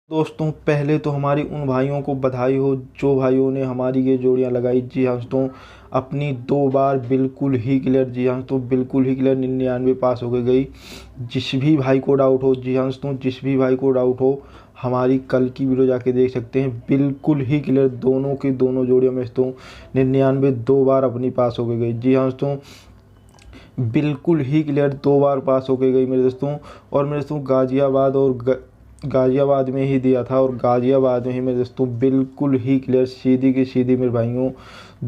दोस्तों पहले तो हमारे उन भाइयों को बधाई हो जो भाइयों ने हमारी ये जोड़ियां लगाई। जी हाँ दोस्तों, अपनी 2 बार बिल्कुल ही क्लियर। जी हाँ दोस्तों, बिल्कुल ही क्लियर 99 पास हो के गई। जिस भी भाई को डाउट हो, जी हाँ दोस्तों, जिस भी भाई को डाउट हो हमारी कल की वीडियो जाके देख सकते हैं। बिल्कुल ही क्लियर दोनों की दोनों जोड़ियों में दोस्तों 99 2 बार अपनी पास हो के गई। जी हाँ दोस्तों, बिल्कुल ही क्लियर 2 बार पास होके गई मेरे दोस्तों। और मेरे दोस्तों गाज़ियाबाद में ही दिया था और गाज़ियाबाद में ही मेरे दोस्तों बिल्कुल ही क्लियर सीधी की सीधी मेरे भाइयों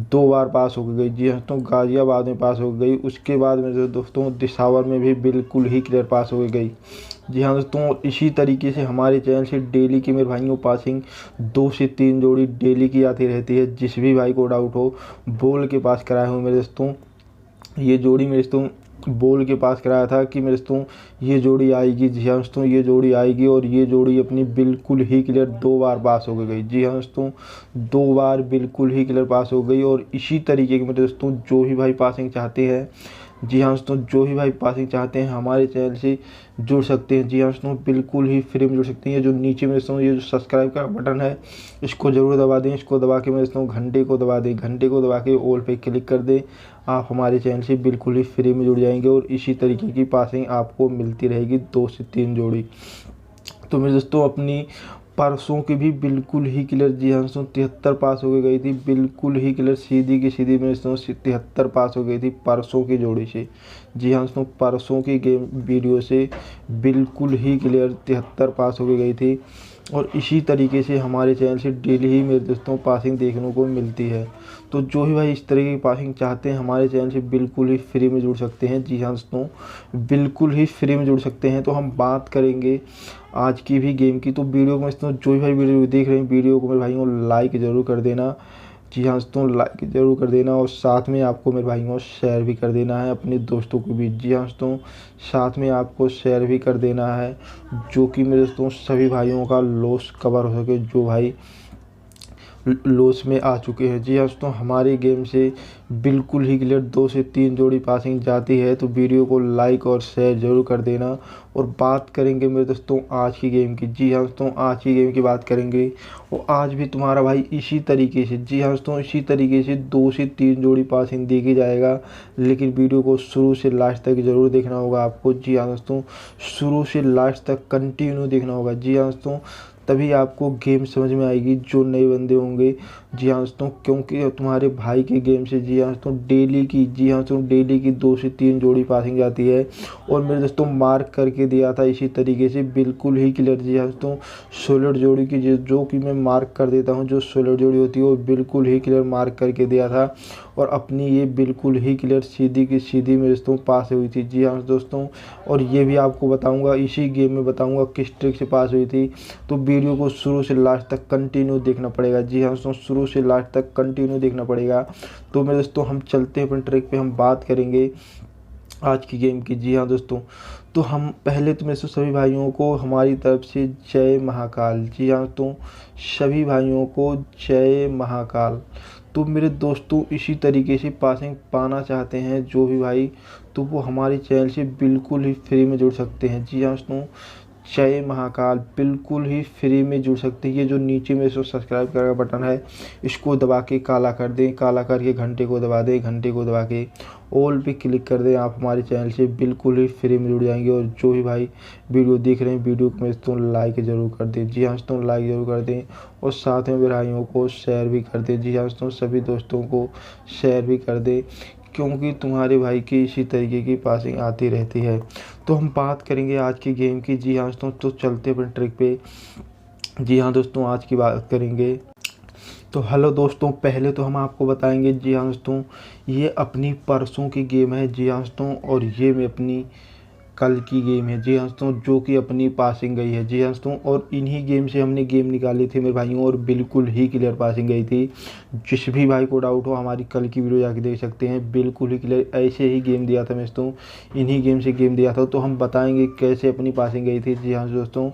2 बार पास हो गई। जी हाँ दोस्तों, गाज़ियाबाद में पास हो गई। उसके बाद मेरे दोस्तों दिसावर में भी बिल्कुल ही क्लियर पास हो गई। जी हाँ दोस्तों, इसी तरीके से हमारे चैनल से डेली की मेरे भाइयों पासिंग 2 से 3 जोड़ी डेली की आती रहती है। जिस भी भाई को डाउट हो बोल के पास कराए हो मेरे दोस्तों। ये जोड़ी मेरे दोस्तों बोल के पास कराया था कि मेरे दोस्तों ये जोड़ी आएगी। जी हाँ दोस्तों, ये जोड़ी आएगी और ये जोड़ी अपनी बिल्कुल ही क्लियर 2 बार पास हो गई। जी हाँ दोस्तों, 2 बार बिल्कुल ही क्लियर पास हो गई। और इसी तरीके के मेरे दोस्तों जो भी भाई पासिंग चाहते हैं, जी हाँ दोस्तों, जो भी भाई पासिंग चाहते हैं हमारे चैनल से जुड़ सकते हैं। जी हाँ दोस्तों, बिल्कुल ही फ्री में जुड़ सकते हैं। जो नीचे मेरे दोस्तों ये जो सब्सक्राइब का बटन है इसको ज़रूर दबा दें। इसको दबा के मेरे दोस्तों घंटे को दबा दें। घंटे को दबा के ऑल पे क्लिक कर दें। आप हमारे चैनल से बिल्कुल ही फ्री में जुड़ जाएंगे और इसी तरीके की पासिंग आपको मिलती रहेगी 2 से 3 जोड़ी। तो मेरे दोस्तों अपनी परसों की भी बिल्कुल ही क्लियर, जी हाँ दोस्तों, 73 पास हो गई थी। बिल्कुल ही क्लियर सीधी की सीधी मेरे दोस्तों 73 पास हो गई थी परसों की जोड़ी से। जी हाँ दोस्तों, परसों की गेम वीडियो से बिल्कुल ही क्लियर 73 पास हो गई थी। और इसी तरीके से हमारे चैनल से डेली ही मेरे दोस्तों पासिंग देखने को मिलती है। तो जो भी भाई इस तरीके की पासिंग चाहते हैं हमारे चैनल से बिल्कुल ही फ्री में जुड़ सकते हैं। जी हाँ दोस्तों, बिल्कुल ही फ्री में जुड़ सकते हैं। तो हम बात करेंगे आज की भी गेम की। तो वीडियो में दोस्तों जो भी भाई वीडियो देख रहे हैं वीडियो को मेरे भाइयों लाइक ज़रूर कर देना। जी हाँ दोस्तों, लाइक ज़रूर कर देना और साथ में आपको मेरे भाइयों शेयर भी कर देना है अपने दोस्तों को भी। जी हाँ दोस्तों, साथ में आपको शेयर भी कर देना है जो कि मेरे दोस्तों सभी भाइयों का लॉस कवर हो सके, जो भाई लॉस में आ चुके हैं। जी हाँ दोस्तों, हमारी गेम से बिल्कुल ही क्लियर 2 से 3 जोड़ी पासिंग जाती है। तो वीडियो को लाइक और शेयर ज़रूर कर देना। और बात करेंगे मेरे दोस्तों आज की गेम की। जी हाँ दोस्तों, आज की गेम की बात करेंगे और आज भी तुम्हारा भाई इसी तरीके से, जी हाँ दोस्तों, इसी तरीके से 2 से 3 जोड़ी पासिंग देखी जाएगा। लेकिन वीडियो को शुरू से लास्ट तक ज़रूर देखना होगा आपको। जी हाँ दोस्तों, शुरू से लास्ट तक कंटिन्यू देखना होगा। जी हाँ दोस्तों, तभी आपको गेम समझ में आएगी जो नए बंदे होंगे। जी हाँ दोस्तों, क्योंकि तुम्हारे भाई के गेम से, जी हाँ दोस्तों, डेली की, जी हाँ दोस्तों, डेली की 2 से 3 जोड़ी पासिंग जाती है। और मेरे दोस्तों मार्क करके दिया था इसी तरीके से बिल्कुल ही क्लियर। जी हाँ दोस्तों, सॉलिड जोड़ी की जो कि मैं मार्क कर देता हूँ, जो सॉलिड जोड़ी होती है वो बिल्कुल ही क्लियर मार्क करके दिया था। और अपनी ये बिल्कुल ही क्लियर सीधी की सीधी मेरे दोस्तों पास हुई थी। जी हाँ दोस्तों, और ये भी आपको बताऊँगा, इसी गेम में बताऊँगा किस ट्रिक से पास हुई थी। तो वीडियो को शुरू से लास्ट तक कंटिन्यू देखना पड़ेगा। जी हाँ दोस्तों, शुरू से लास्ट तक कंटिन्यू देखना पड़ेगा। तो मेरे दोस्तों हम चलते हैं अपने ट्रिक पे, हम बात करेंगे आज की गेम की। जी हाँ दोस्तों, तो हम पहले तो मेरे सभी भाइयों को हमारी तरफ से जय महाकाल। जी हाँ दोस्तों, सभी भाइयों को जय महाकाल। तो मेरे दोस्तों इसी तरीके से पासिंग पाना चाहते हैं जो भी भाई, तो वो हमारे चैनल से बिल्कुल ही फ्री में जुड़ सकते हैं। जी हाँ दोस्तों, जय महाकाल, बिल्कुल ही फ्री में जुड़ सकते हैं। ये जो नीचे में जो सब्सक्राइब का बटन है इसको दबा के काला कर दें। काला करके घंटे को दबा दें। घंटे को दबा के ऑल पे क्लिक कर दें। आप हमारे चैनल से बिल्कुल ही फ्री में जुड़ जाएंगे। और जो भी भाई वीडियो देख रहे हैं वीडियो को दोस्तों लाइक ज़रूर कर दें। जी हाँ दोस्तों, लाइक ज़रूर कर दें और साथ में मेरे भाइयों को शेयर भी कर दें। जी हाँ दोस्तों, सभी दोस्तों को शेयर भी कर दें क्योंकि तुम्हारे भाई की इसी तरीके की पासिंग आती रहती है। तो हम बात करेंगे आज की गेम की। जी हाँ दोस्तों, तो चलते अपने ट्रिक पे। जी हाँ दोस्तों, आज की बात करेंगे। तो हेलो दोस्तों, पहले तो हम आपको बताएंगे, जी हाँ दोस्तों, ये अपनी परसों की गेम है। जी हाँ दोस्तों, और ये मैं अपनी कल की गेम है। जी हाँ दोस्तों, जो कि अपनी पासिंग गई है। जी हाँ दोस्तों, और इन्हीं गेम से हमने गेम निकाली थी मेरे भाइयों और बिल्कुल ही क्लियर पासिंग गई थी। जिस भी भाई को डाउट हो हमारी कल की वीडियो जाके देख सकते हैं। बिल्कुल ही क्लियर ऐसे ही गेम दिया था मैं दोस्तों, इन्हीं गेम से गेम दिया था। तो हम बताएंगे कैसे अपनी पासिंग गई थी। जी हाँ दोस्तों,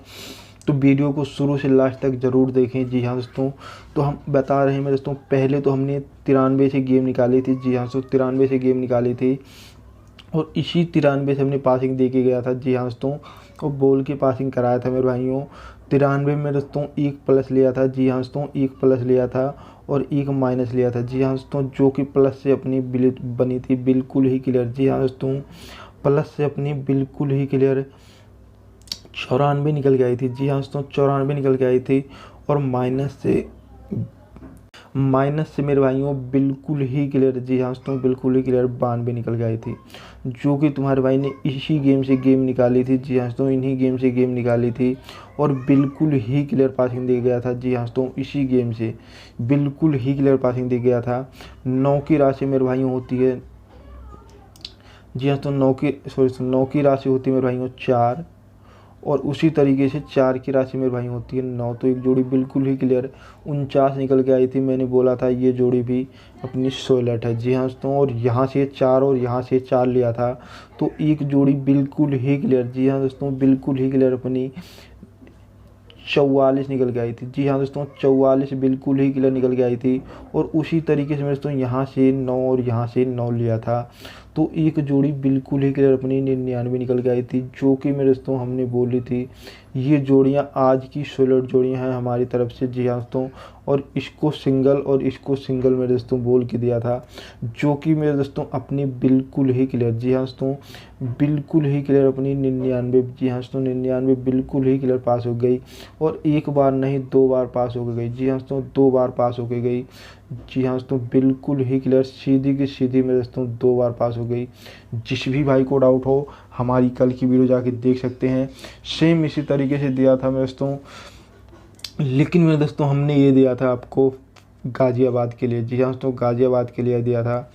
तो वीडियो को शुरू से लास्ट तक ज़रूर देखें। जी हाँ दोस्तों, तो हम बता रहे हैं मेरे दोस्तों, पहले तो हमने 93 से गेम निकाली थी। जी हाँ दोस्तों, 93 से गेम निकाली थी और इसी 93 से हमने पासिंग दे के गया था। जी हाँ दोस्तों, और बॉल की पासिंग कराया था मेरे भाइयों। 93 में दोस्तों एक प्लस लिया था। जी हाँ दोस्तों, एक प्लस लिया था और एक माइनस लिया था। जी हाँ दोस्तों, जो कि प्लस से अपनी बनी थी बिल्कुल ही क्लियर। जी हाँ दोस्तों, प्लस से अपनी बिल्कुल ही क्लियर 94 निकल के आई थी। जी हाँ दोस्तों, 94 निकल के आई थी। और माइनस से मेरे भाइयों बिल्कुल ही क्लियर, जी हाँ दोस्तों, बिल्कुल ही क्लियर 92 निकल के आई थी, जो कि तुम्हारे भाई ने इसी गेम से गेम निकाली थी। जी हाँ दोस्तों, इन्हीं गेम से गेम निकाली थी और बिल्कुल ही क्लियर पासिंग दे गया था। जी हाँ दोस्तों, इसी गेम से बिल्कुल ही क्लियर पासिंग दे गया था। 9 की राशि मेरे भाइयों होती है, जी हाँ दोस्तों, 9 की राशि होती है मेरे भाइयों 4, और उसी तरीके से 4 की राशि मेरे भाई होती है 9। तो एक जोड़ी बिल्कुल ही क्लियर 49 निकल के आई थी। मैंने बोला था ये जोड़ी भी अपनी सोलेट है। जी हाँ दोस्तों, और यहाँ से 4 और यहाँ से 4 लिया था, तो एक जोड़ी बिल्कुल ही क्लियर, जी हाँ दोस्तों, बिल्कुल ही क्लियर अपनी 44 निकल के आई थी। जी हाँ दोस्तों, 44 बिल्कुल ही क्लियर निकल के आई थी। और उसी तरीके से मेरे दोस्तों यहाँ से 9 और यहाँ से 9 लिया था, तो एक जोड़ी बिल्कुल ही क्लियर अपनी 99 निकल के आई थी, जो कि मेरे दोस्तों हमने बोली थी ये जोड़ियाँ आज की सोलर जोड़ियाँ हैं हमारी तरफ से। जी हाँ दोस्तों, और इसको सिंगल मेरे दोस्तों बोल के दिया था, जो कि मेरे दोस्तों अपनी बिल्कुल ही क्लियर, जी हाँ दोस्तों, बिल्कुल ही क्लियर अपनी 99, जी हाँ दोस्तों, 99 बिल्कुल ही क्लियर पास हो गई। और एक बार नहीं 2 बार पास हो गई। जी हाँ दोस्तों, 2 बार पास हो के गई। जी हाँ दोस्तों, बिल्कुल ही क्लियर सीधी की सीधी मेरे दोस्तों 2 बार पास हो गई। जिस भी भाई को डाउट हो हमारी कल की वीडियो जाके देख सकते हैं, सेम इसी तरीके से दिया था मेरे दोस्तों। लेकिन मेरे दोस्तों हमने ये दिया था आपको गाज़ियाबाद के लिए। जी हाँ दोस्तों, गाज़ियाबाद के लिए दिया था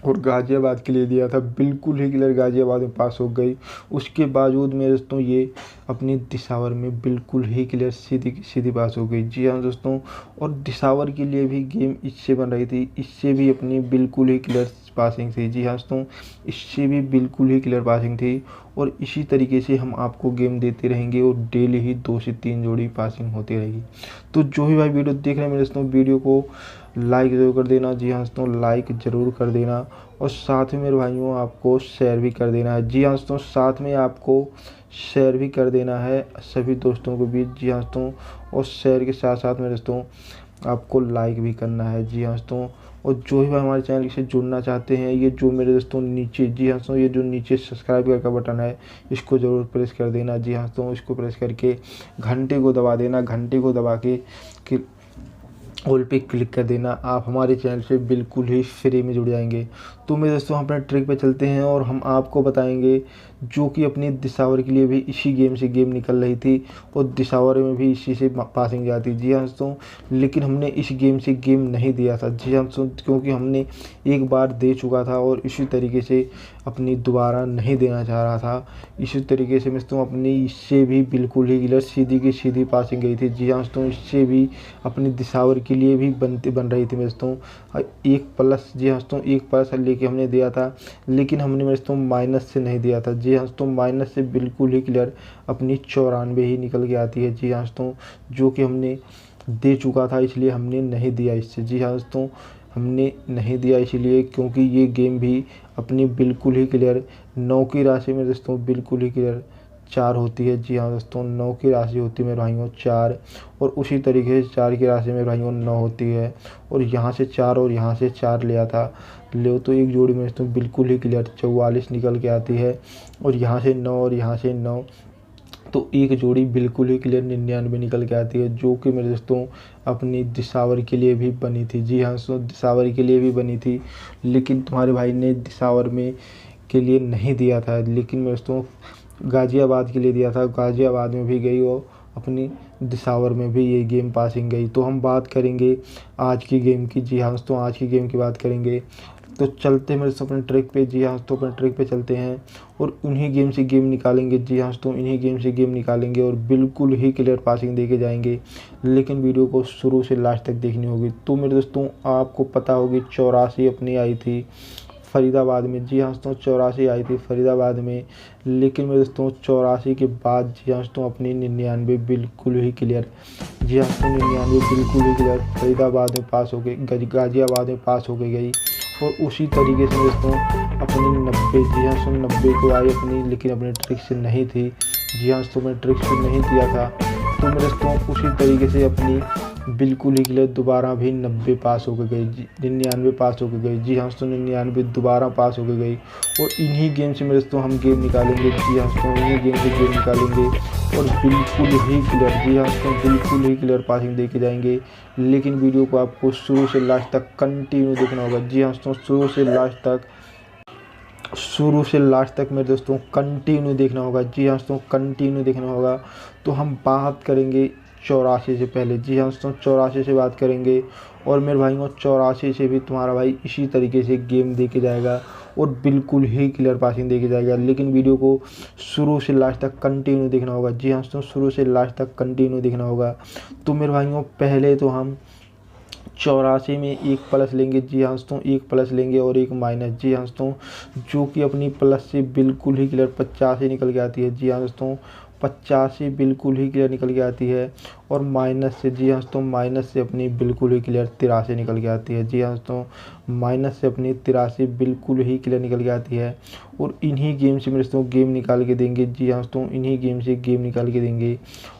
और गाज़ियाबाद के लिए दिया था, बिल्कुल ही क्लियर गाज़ियाबाद में पास हो गई। उसके बावजूद मेरे दोस्तों ये अपनी दिसावर में बिल्कुल ही क्लियर सीधी की सीधी पास हो गई। जी हाँ दोस्तों, और दिसावर के लिए भी गेम इससे बन रही थी, इससे भी अपनी बिल्कुल ही क्लियर पासिंग थी। जी हाँ दोस्तों, इससे भी बिल्कुल ही क्लियर पासिंग थी। और इसी तरीके से हम आपको गेम देते रहेंगे और डेली ही 2 से 3 जोड़ी पासिंग होती रहेगी। तो जो भी भाई वीडियो देख रहे हैं मेरे दोस्तों, वीडियो को लाइक ज़रूर कर देना। जी हाँ दोस्तों, लाइक ज़रूर कर देना और साथ में मेरे भाइयों आपको शेयर भी कर देना है। जी हाँ दोस्तों, साथ में आपको शेयर भी कर देना है सभी दोस्तों के बीच। जी हाँ दोस्तों, और शेयर के साथ साथ मेरे दोस्तों आपको लाइक भी करना है। जी हाँ दोस्तों, और जो भी हमारे चैनल से जुड़ना चाहते हैं, ये जो मेरे दोस्तों नीचे, जी हाँ दोस्तों, ये जो नीचे सब्सक्राइब का बटन है इसको ज़रूर प्रेस कर देना। जी हाँ दोस्तों, इसको प्रेस करके घंटे को दबा देना, घंटे को दबा के कि ऑल पे क्लिक कर देना। आप हमारे चैनल से बिल्कुल ही फ्री में जुड़ जाएंगे। तो मेरे दोस्तों अपने ट्रिक पे चलते हैं और हम आपको बताएंगे जो कि अपनी दिसावर के लिए भी इसी गेम से गेम निकल रही थी और दिसावर में भी इसी से पासिंग जाती। जी हाँ दोस्तों, लेकिन हमने इस गेम से गेम नहीं दिया था। जी हाँ दोस्तों, क्योंकि हमने एक बार दे चुका था और इसी तरीके से अपनी दोबारा नहीं देना चाह रहा था। इसी तरीके से दोस्तों अपनी इससे भी बिल्कुल ही क्लियर सीधी की सीधी पासिंग गई थी। जी हाँ दोस्तों, इससे भी अपनी दिसावर के लिए भी बन रही थी दोस्तों एक प्लस। जी हाँ दोस्तों, एक प्लस लेके हमने दिया था, लेकिन हमने दोस्तों माइनस से नहीं दिया था। जी हाँ दोस्तों, माइनस से बिल्कुल ही क्लियर अपनी 94 ही निकल के आती है। जी हाँ दोस्तों, जो कि हमने दे चुका था, इसलिए हमने नहीं दिया इससे। जी हाँ दोस्तों, हमने नहीं दिया इसलिए क्योंकि ये गेम भी अपनी बिल्कुल ही क्लियर 9 की राशि में दोस्तों बिल्कुल ही क्लियर 4 होती है। जी हाँ दोस्तों, 9 की राशि होती है मेरे भाइयों 4, और उसी तरीके से 4 की राशि मेरे भाइयों 9 होती है। और यहाँ से 4 और यहाँ से 4 लिया था, ले तो एक जोड़ी में दोस्तों बिल्कुल ही क्लियर 44 निकल के आती है। और यहाँ से 9 और यहाँ से 9, तो एक जोड़ी बिल्कुल ही क्लियर 99 निकल के आती है, जो कि मेरे दोस्तों अपनी दिसावर के लिए भी बनी थी। जी हाँ दोस्तों, दिसावर के लिए भी बनी थी, लेकिन तुम्हारे भाई ने दिसावर में के लिए नहीं दिया था, लेकिन मेरे दोस्तों गाज़ियाबाद के लिए दिया था। गाज़ियाबाद में भी गई और अपनी दिसावर में भी ये गेम पासिंग गई। तो हम बात करेंगे आज की गेम की। जी हाँ दोस्तों, आज की गेम की बात करेंगे। तो चलते हैं मेरे दोस्तों अपने ट्रिक पे। जी हाँ दोस्तों, अपने ट्रिक पे चलते हैं और उन्हीं गेम से गेम निकालेंगे। जी हाँ दोस्तों, इन्हीं गेम से गेम निकालेंगे और बिल्कुल ही क्लियर पासिंग दे के जाएंगे, लेकिन वीडियो को शुरू से लास्ट तक देखनी होगी। तो मेरे दोस्तों आपको पता होगी 84 अपनी आई थी फरीदाबाद में। जी हाँ दोस्तों, 84 आई थी फरीदाबाद में, लेकिन मेरे दोस्तों 84 के बाद जी हाँ दोस्तों अपनी 99 बिल्कुल ही क्लियर, जी हाँ दोस्तों 99 बिल्कुल ही क्लियर फरीदाबाद में पास हो गई, गाज़ियाबाद में पास हो गई। और उसी तरीके से दोस्तों अपनी 90, जी हाँ दोस्तों 90 को आई अपनी, लेकिन अपने ट्रिक से नहीं थी। जी हाँ दोस्तों, मैंने ट्रिक से नहीं दिया था, तो मेरे दोस्तों उसी तरीके से अपनी बिल्कुल ही क्लियर दोबारा भी 90 पास होकर गई, 99 पास होकर गई। जी हाँ दोस्तों, 99 दोबारा पास होकर गई। और इन्हीं गेम से मेरे दोस्तों हम गेम निकालेंगे। जी हाँ दोस्तों, इन्हीं गेम से गेम निकालेंगे और बिल्कुल ही क्लियर, जी हाँ दोस्तों, बिल्कुल ही क्लियर पासिंग दे के जाएंगे। लेकिन वीडियो को आपको शुरू से लास्ट तक कंटिन्यू देखना होगा। जी हाँ दोस्तों, शुरू से लास्ट तक मेरे दोस्तों कंटिन्यू देखना होगा। जी हाँ दोस्तों, कंटिन्यू देखना होगा। तो हम बात करेंगे 84 से पहले। जी हाँ दोस्तों, 84 से बात करेंगे। और मेरे भाइयों 84 से भी तुम्हारा भाई इसी तरीके से गेम दे के जाएगा और बिल्कुल ही क्लियर पासिंग दे के जाएगा। लेकिन वीडियो को शुरू से लास्ट तक कंटिन्यू देखना होगा। जी हाँ दोस्तों, शुरू से लास्ट तक कंटिन्यू देखना होगा। तो मेरे भाइयों पहले तो हम 84 में एक प्लस लेंगे। जी हाँ दोस्तों, एक प्लस लेंगे और एक माइनस। जी हाँ दोस्तों, जो कि अपनी प्लस से बिल्कुल ही क्लियर 85 निकल के आती है। जी हाँ दोस्तों, 85 बिल्कुल ही क्लियर निकल के आती है। और माइनस से, जी हाँ दोस्तों, माइनस से अपनी बिल्कुल ही क्लियर 83 निकल के आती है। जी हाँ दोस्तों, माइनस से अपनी 83 बिल्कुल ही क्लियर निकल के आती है। और इन्हीं गेम से मेरे दोस्तों गेम निकाल के देंगे। जी हाँ दोस्तों, इन्हीं गेम से गेम निकाल के देंगे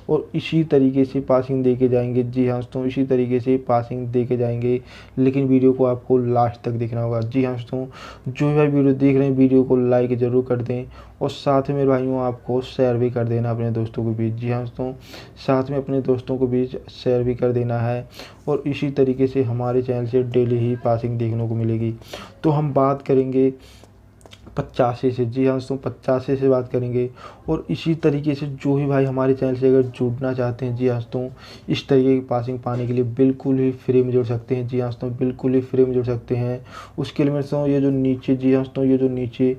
और इसी तरीके से पासिंग दे के जाएंगे। जी हाँ दोस्तों, इसी तरीके से पासिंग दे के जाएंगे। लेकिन वीडियो को आपको लास्ट तक देखना होगा। जी हाँ दोस्तों, जो भी भाई वीडियो देख रहे हैं वीडियो को लाइक ज़रूर कर दें और साथ में मेरे भाइयों आपको शेयर भी कर देना अपने दोस्तों के बीच। जी हाँ दोस्तों, साथ में अपने दोस्तों के बीच शेयर भी कर देना है। और इसी तरीके से हमारे चैनल से डेली ही पासिंग देखने को मिलेगी। तो हम बात करेंगे 85 से। जी हाँ दोस्तों, 85 से बात करेंगे। और इसी तरीके से जो भी भाई हमारे चैनल से अगर जुड़ना चाहते हैं, जी हाँ दोस्तों, इस तरीके की पासिंग पाने के लिए बिल्कुल ही फ्री में जुड़ सकते हैं। जी हाँ दोस्तों, बिल्कुल ही फ्री में जुड़ सकते हैं। उसके लिए मेरे दोस्तों ये जो नीचे, जी हाँ दोस्तों, ये जो नीचे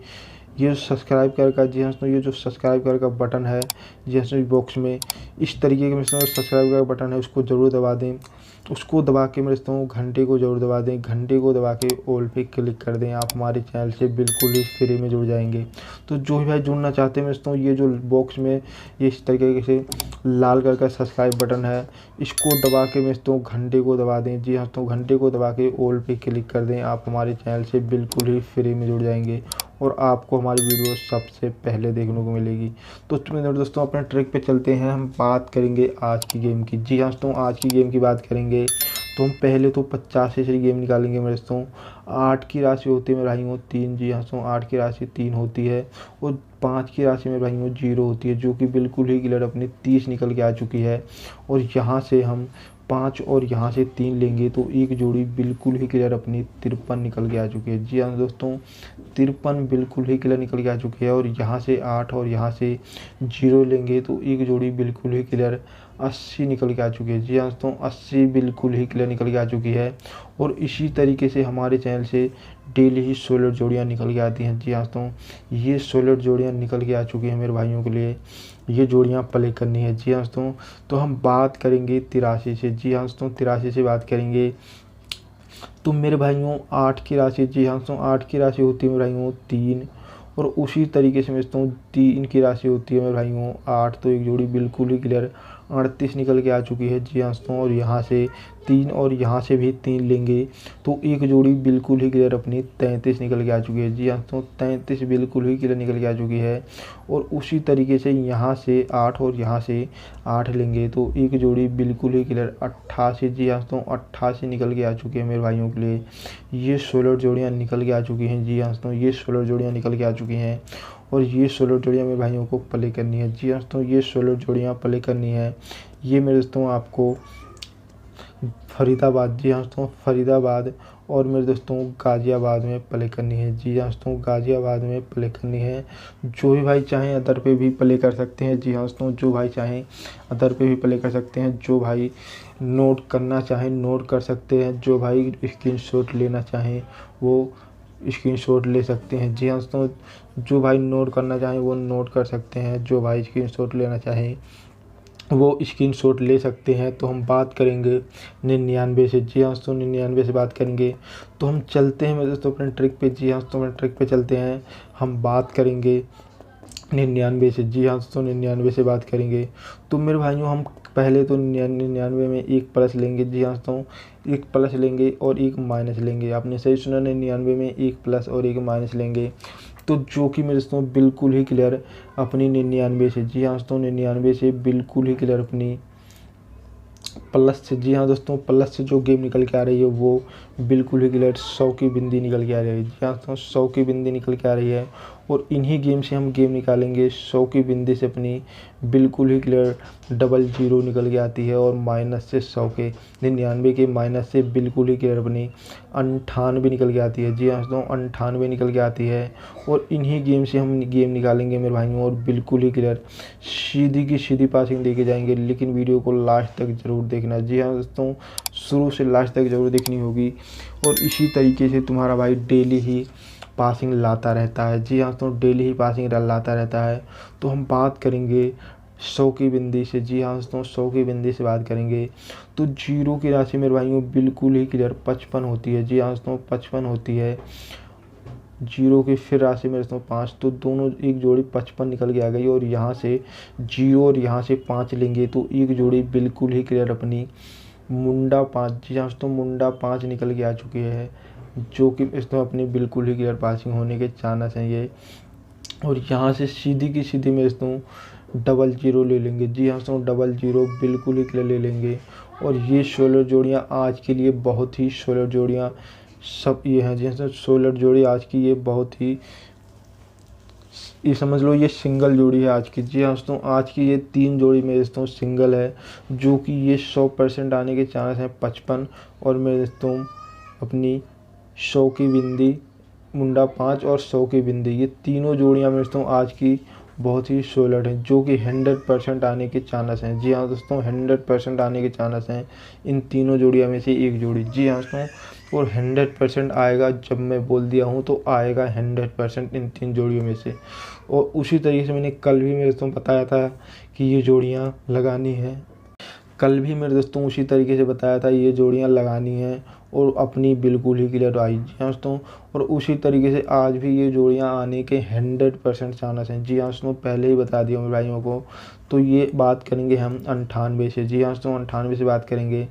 ये सब्सक्राइब कर का, जी हाँ दोस्तों, ये जो सब्सक्राइब कर का बटन है, जी हाँ दोस्तों, बॉक्स में इस तरीके के सब्सक्राइब का बटन है, उसको ज़रूर दबा दें। उसको दबा के मेरे दोस्तों घंटे को ज़रूर दबा दें। घंटे को दबा के ऑल पे क्लिक कर दें। आप हमारे चैनल से बिल्कुल ही फ्री में जुड़ जाएंगे। तो जो भी भाई जुड़ना चाहते हैं मेरे दोस्तों, ये जो बॉक्स में ये इस तरीके से लाल कलर का सब्सक्राइब बटन है, इसको दबा के मेरे दोस्तों घंटे को दबा दें। जी हाँ दोस्तों, घंटे को दबा के ऑल पे क्लिक कर दें। आप हमारे चैनल से बिल्कुल ही फ्री में जुड़ जाएंगे और आपको हमारी वीडियो सबसे पहले देखने को मिलेगी। तो मेरे दोस्तों अपने ट्रिक पे चलते हैं। हम बात करेंगे आज की गेम की। जी हाँ दोस्तों, आज की गेम की बात करेंगे तो हम पहले तो 85 से गेम निकालेंगे मेरे दोस्तों। 8 की राशि होती है मेरे भाइयों 3। जी हाँ दोस्तों, 8 की राशि 3 होती है। और 5 की राशि मेरे भाइयों 0 होती है, जो कि बिल्कुल ही क्लियर अपनी 30 निकल के आ चुकी है। और यहाँ से हम 5 और यहाँ से 3 लेंगे तो एक जोड़ी बिल्कुल ही क्लियर अपनी 53 निकल के आ चुकी है। जी हाँ दोस्तों, 53 बिल्कुल ही क्लियर निकल के आ चुकी है। और यहाँ से 8 और यहाँ से 0 लेंगे तो एक जोड़ी बिल्कुल ही क्लियर 80 निकल के आ चुकी है। जी हाँ दोस्तों, 80 बिल्कुल ही क्लियर निकल के आ चुकी है। और इसी तरीके से हमारे चैनल से डेली ही 16 जोड़ियाँ निकल के आती हैं। जी हाँ दोस्तों, ये 16 जोड़ियाँ निकल के आ चुकी हैं मेरे भाइयों के लिए। ये जोड़ियाँ प्ले करनी है। जी हाँ दोस्तों, तो हम बात करेंगे 83 से। जी हाँ दोस्तों, 83 से बात करेंगे तो मेरे भाइयों 8 की राशि, जी हाँ दोस्तों, 8 की राशि होती है मेरे भाइयों 3। और उसी तरीके से मैं समझता हूँ 3 की राशि होती है मेरे भाइयों 8। तो एक जोड़ी बिल्कुल ही क्लियर 38 निकल के आ चुकी है। जी हाँ दोस्तों, और यहाँ से 3 और यहाँ से भी 3 लेंगे तो एक जोड़ी बिल्कुल ही क्लियर अपनी 33 निकल के आ चुकी है। जी हाँ दोस्तों, 33 बिल्कुल ही क्लियर निकल के आ चुकी है। और उसी तरीके से यहाँ से 8 और यहाँ से 8 लेंगे तो एक जोड़ी बिल्कुल ही क्लियर 88, जी हाँ दोस्तों, 88 निकल के आ चुकी है मेरे भाइयों के लिए। ये 16 जोड़ियाँ निकल के आ चुकी हैं। जी हाँ दोस्तों, ये 16 जोड़ियाँ निकल के आ चुकी हैं। और ये 16 जोड़ियाँ मेरे भाइयों को प्ले करनी है। जी हाँ दोस्तों, ये 16 जोड़ियाँ प्ले करनी है। ये मेरे दोस्तों आपको फरीदाबाद, जी हाँ दोस्तों, फरीदाबाद और मेरे दोस्तों गाज़ियाबाद में प्ले करनी है। जी हाँ दोस्तों, गाज़ियाबाद में प्ले करनी है। जो भी भाई चाहें अदर पे भी प्ले कर सकते हैं। जी हाँ दोस्तों, जो भाई चाहें अदर पे भी प्ले कर सकते हैं। जो भाई नोट करना चाहें नोट कर सकते हैं। जो भाई स्क्रीनशॉट लेना चाहें वो स्क्रीनशॉट ले सकते हैं। जी हाँ दोस्तों, जो भाई नोट करना चाहें वो नोट कर सकते हैं। जो भाई स्क्रीनशॉट लेना चाहें वो स्क्रीनशॉट ले सकते हैं। तो हम बात करेंगे 99 से। जी हाँ दोस्तों, 99 से बात करेंगे तो हम चलते हैं मेरे दोस्तों अपने ट्रिक पे। जी हाँ दोस्तों, अपने ट्रिक पे चलते हैं। हम बात करेंगे 99 से। जी हाँ दोस्तों, 99 से बात करेंगे तो मेरे भाइयों हम पहले तो 99 में एक प्लस लेंगे। जी हाँ दोस्तों, एक प्लस लेंगे और एक माइनस लेंगे। आपने सही सुना, 99 में एक प्लस और एक माइनस लेंगे तो जो कि मेरे दोस्तों बिल्कुल ही क्लियर अपनी 99 से। जी हाँ दोस्तों, 99 से बिल्कुल ही क्लियर अपनी प्लस से, जी हाँ दोस्तों, प्लस से जो गेम निकल के आ रही है वो बिल्कुल ही क्लियर 100 की बिंदी निकल के आ रही है। जी हाँ दोस्तों, 100 की बिंदी निकल के आ रही है और इन्हीं गेम से हम गेम निकालेंगे। 100 की बिंदी से अपनी बिल्कुल ही क्लियर 00 निकल के आती है और माइनस से 100 के 99 के माइनस से बिल्कुल ही क्लियर अपनी 98 निकल के आती है। जी हाँ दोस्तों, 98 निकल के आती है और इन्हीं गेम से हम गेम निकालेंगे मेरे भाइयों और बिल्कुल ही क्लियर सीधी की सीधी पासिंग दे के जाएंगे। लेकिन वीडियो को लास्ट तक ज़रूर देखना। जी हाँ दोस्तों, शुरू से लास्ट तक ज़रूर देखनी होगी और इसी तरीके से तुम्हारा भाई डेली ही पासिंग लाता रहता है। जी हाँ दोस्तों, डेली ही पासिंग लाता रहता है। तो हम बात करेंगे 100 की बिंदी से। जी हाँ दोस्तों, 100 की बिंदी से बात करेंगे तो जीरो की राशि मेरे भाइयों बिल्कुल ही क्लियर 55 होती है। जी हाँ दोस्तों, 55 होती है। जीरो की फिर राशि मेरे दोस्तों 5, तो दोनों एक जोड़ी 55 निकल के आ गई और यहाँ से जीरो और यहाँ से 5 लेंगे तो एक जोड़ी बिल्कुल ही क्लियर अपनी मुंडा 5। जी हाँ दोस्तों, मुंडा 5 निकल के आ चुकी है जो कि इसमें अपनी बिल्कुल ही क्लियर पासिंग होने के चांस हैं ये। और यहाँ से सीधी की सीधी में दोस्तों 00 ले लेंगे। जी हाँ दोस्तों, 00 बिल्कुल ही क्लियर ले लेंगे और ये 16 जोड़ियाँ आज के लिए बहुत ही 16 जोड़ियाँ सब ये हैं। जैसे 16 जोड़ी आज की ये बहुत ही, ये समझ लो ये सिंगल जोड़ी है आज की। जी हाँ दोस्तों, आज की ये 3 जोड़ी मेरे दोस्तों सिंगल है जो कि ये 100% आने के चांस हैं 55 और मेरे दोस्तों अपनी 100 की बिंदी मुंडा 5 और 100 की बिंदी, ये तीनों जोड़ियाँ मेरे दोस्तों आज की बहुत ही सॉलिड हैं जो कि 100% आने के चांस हैं। जी हाँ दोस्तों, 100% आने के चांस हैं इन तीनों जोड़ियों में से एक जोड़ी। जी हाँ दोस्तों, और 100% आएगा, जब मैं बोल दिया हूँ तो आएगा 100% इन 3 जोड़ियों में से। और उसी तरीके से मैंने कल भी मेरे दोस्तों बताया था कि ये जोड़ियाँ लगानी है। कल भी मेरे दोस्तों उसी तरीके से बताया था ये जोड़ियाँ लगानी हैं और अपनी बिल्कुल ही क्लियर आई। जी हाँ दोस्तों, और उसी तरीके से आज भी ये जोड़ियाँ आने के 100% चांस हैं। जी हाँ दोस्तों, पहले ही बता दिया मेरे भाइयों को। तो ये बात करेंगे हम 98 से। जी हाँ दोस्तों, 98 से बात करेंगे।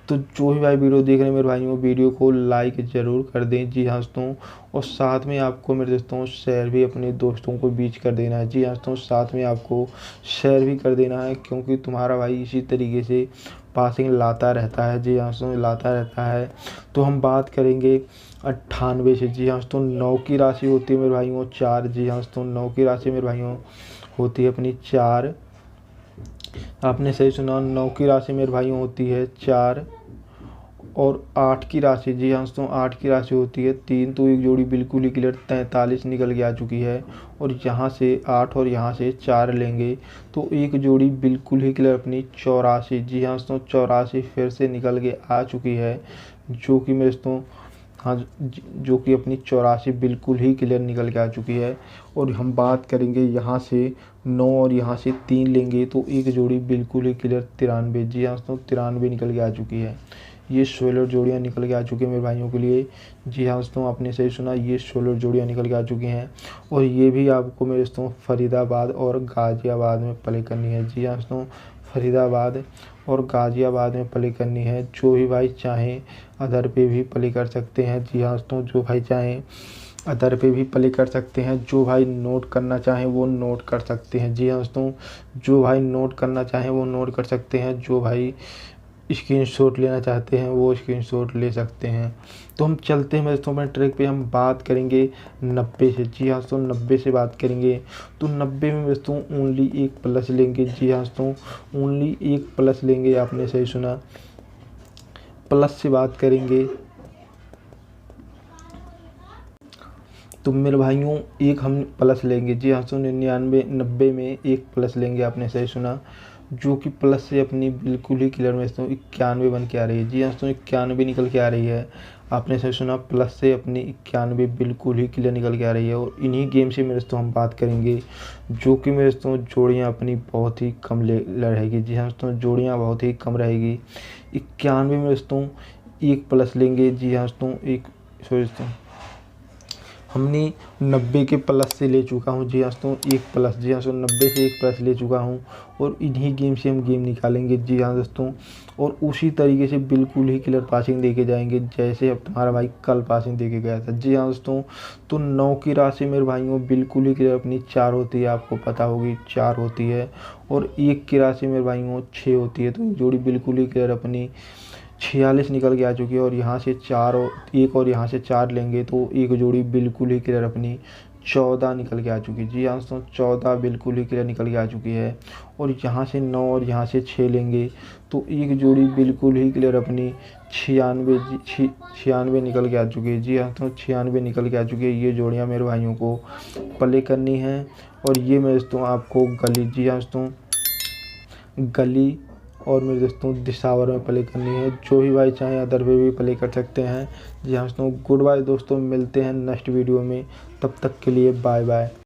तो जो भी भाई वीडियो देख रहे हैं मेरे भाइयों, वीडियो को लाइक ज़रूर कर दें। जी हाँ दोस्तों, और साथ में आपको मेरे दोस्तों शेयर भी अपने दोस्तों को बीच कर देना है। जी हाँ दोस्तों, साथ में आपको शेयर भी कर देना है क्योंकि तुम्हारा भाई इसी तरीके से पासिंग लाता रहता है। जी हाँ दोस्तों, लाता रहता है। तो हम बात करेंगे 98 से। जी हाँ दोस्तों, 9 की राशि होती है मेरे भाइयों 4। जी हाँ दोस्तों, 9 की राशि मेरे भाइयों होती है अपनी 4। आपने सही सुना, 9 की राशि मेरे भाइयों होती है 4 और 8 की राशि। जी हाँ दोस्तों, 8 की राशि होती है 3। तो एक जोड़ी बिल्कुल ही क्लियर 43 निकल के आ चुकी है और यहाँ से 8 और यहाँ से 4 लेंगे तो एक जोड़ी बिल्कुल ही क्लियर अपनी 84। जी हाँ दोस्तों, 84 फिर से निकल के आ चुकी है जो कि मेरे दोस्तों हाँ, जो कि अपनी 84 बिल्कुल ही क्लियर निकल के आ चुकी है। और हम बात करेंगे यहाँ से 9 और यहाँ से 3 लेंगे तो एक जोड़ी बिल्कुल ही क्लियर 93। जी हाँ दोस्तों, 93 निकल के आ चुकी है। ये 16 जोड़ियाँ निकल के आ चुकी हैं मेरे भाइयों के लिए। जी हाँ दोस्तों, आपने सही सुना, ये 16 जोड़ियाँ निकल के आ चुकी हैं और ये भी आपको मेरे दोस्तों फरीदाबाद और गाज़ियाबाद में प्ले करनी है। जी हाँ दोस्तों, फरीदाबाद और गाज़ियाबाद में प्ले करनी है। जो भी भाई चाहें अदर पे भी प्ले कर सकते हैं। जी हाँ दोस्तों, जो भाई चाहें अदर पे भी प्ले कर सकते हैं। जो भाई नोट करना चाहें वो नोट कर सकते हैं। जी हाँ दोस्तों, जो भाई नोट करना चाहें वो नोट कर सकते हैं। जो भाई स्क्रीनशॉट लेना चाहते हैं वो स्क्रीनशॉट ले सकते हैं। तो हम चलते हैं दोस्तों अपने ट्रैक पे। हम बात करेंगे 90 से। जी हाँ दोस्तों, 90 से बात करेंगे तो 90 में दोस्तों ओनली एक प्लस लेंगे। जी हाँ दोस्तों, ओनली एक प्लस लेंगे, आपने सही सुना, प्लस से बात करेंगे तो मेरे भाइयों एक हम प्लस लेंगे। जी हाँ दोस्तों, 99 90 में एक प्लस लेंगे, आपने सही सुना, जो कि प्लस से अपनी बिल्कुल ही क्लियर में दोस्तों 91 बन के आ रही है। जी हाँ दोस्तों, 91 निकल के आ रही है, आपने सही सुना, प्लस से अपनी 91 बिल्कुल ही क्लियर निकल के आ रही है। और इन्हीं गेम से मेरे दोस्तों हम बात करेंगे जो कि मेरे दोस्तों जोड़ियाँ अपनी बहुत ही कम रहेगी। जी हाँ दोस्तों, जोड़ियाँ बहुत ही कम रहेगी। 91 में दोस्तों एक प्लस लेंगे। जी हाँ दोस्तों, एक सॉरी दोस्तों हमने 90 के प्लस से ले चुका हूँ। जी हाँ दोस्तों, एक प्लस। जी हाँ दोस्तों, 90 से एक प्लस ले चुका हूँ और इन्हीं गेम से हम गेम निकालेंगे। जी हाँ दोस्तों, और उसी तरीके से बिल्कुल ही क्लियर पासिंग देके जाएंगे जैसे अब तुम्हारा भाई कल पासिंग देके गया था। जी हाँ दोस्तों, तो 9 की राशि मेरे भाइयों बिल्कुल ही क्लियर अपनी 4 होती है, आपको पता होगी 4 होती है, और 1 की राशि मेरे भाइयों 6 होती है। तो जोड़ी बिल्कुल ही क्लियर अपनी 46 निकल के आ चुकी है, और यहाँ से 4 और 1 और यहाँ से 4 लेंगे तो एक जोड़ी बिल्कुल ही क्लियर अपनी 14 निकल के आ चुकी है। जी हाँ दोस्तों, 14 बिल्कुल ही क्लियर निकल के आ चुकी है, और यहाँ से 9 और यहाँ से 6 लेंगे तो एक जोड़ी बिल्कुल ही क्लियर अपनी 96 निकल के आ चुकी है। जी हाँ दोस्तों, 96 निकल के आ चुकी है। ये जोड़ियाँ मेरे भाइयों को प्ले करनी है, और ये मेरे दोस्तों आपको गली, जी हाँ दोस्तों, गली और मेरे दोस्तों दिसावर में प्ले करनी है। जो भी भाई चाहें अदर पे भी प्ले कर सकते हैं। जी हाँ दोस्तों, गुड बाय दोस्तों, मिलते हैं नेक्स्ट वीडियो में, तब तक के लिए बाय बाय।